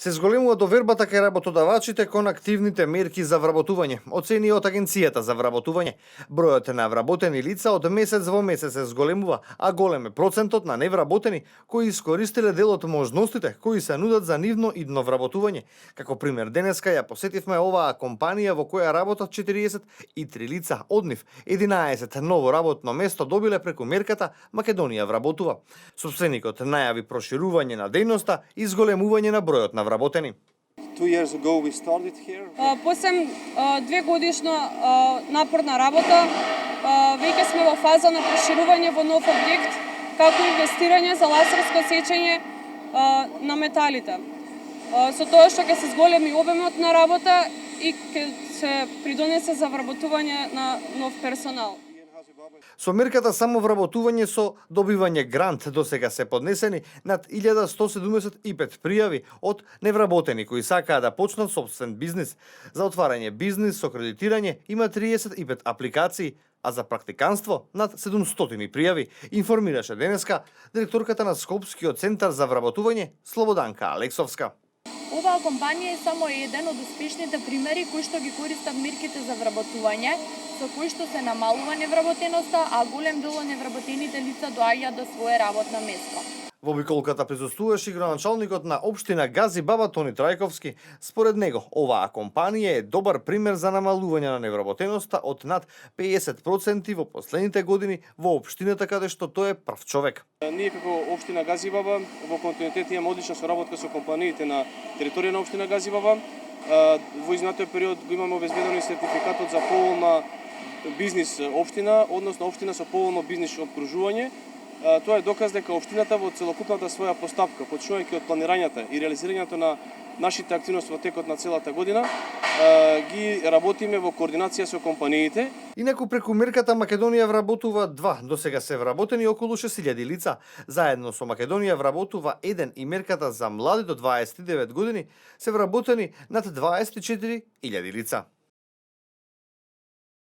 Се зголемува довербата кај работодавачите кон активните мерки за вработување. Оцени од Агенцијата за вработување. Бројот на вработени лица од месец во месец се зголемува, а голем е процентот на невработени кои искористиле дел од можностите кои се нудат за нивно идно вработување. Како пример денеска ја посетивме оваа компанија во која работат 43 лица, од нив 11 ново работно место добиле преку мерката Македонија вработува. Сопственикот најави проширување на дејноста и зголемување на бројот на вработени. 2 years ago we started here. После 2 годишна напорна работа, веќе сме во фаза на проширување во нов објект, како инвестирање за лазерско сечење на металите. Со тоа што ќе се зголеми обемот на работа и ќе се придонесе за вработување на нов персонал. Со мерката самовработување со добивање грант досега се поднесени над 1175 пријави од невработени кои сакаат да почнат сопствен бизнис. За отварање бизнис со кредитирање има 35 апликации, а за практиканство над 700 пријави, информираше денеска директорката на Скопскиот центар за вработување Слободанка Алексовска. Оваа компанија е само еден од успешните примери кои што ги користат мерките за вработување, со кои што се намалува невработеноста, а голем дел од невработените лица доаѓаат до свое работно место. Во обиколката присуствуваше и градоначалникот на општина Гази Баба Тони Трајковски. Според него, оваа компанија е добар пример за намалување на невработеноста од над 50% во последните години во општината каде што тој е прв човек. Ние како општина Газибаба во континуитет имаме одлична соработка со компаниите на територија на општина Газибаба. Во изминатиот период го имаме обезбедено и сертификатот за поволна бизнис општина, односно општина со поволно бизнис обкружување. Тоа е доказ дека општината во целокупната своја постапка, почнувајќи од планирањето и реализирањето на нашите активности во текот на целата година, ги работиме во координација со компаниите. Инаку преку мерката Македонија вработува 2, досега се вработени околу 6000 лица. Заедно со Македонија вработува 1 и мерката за млади до 29 години се вработени над 24.000 лица.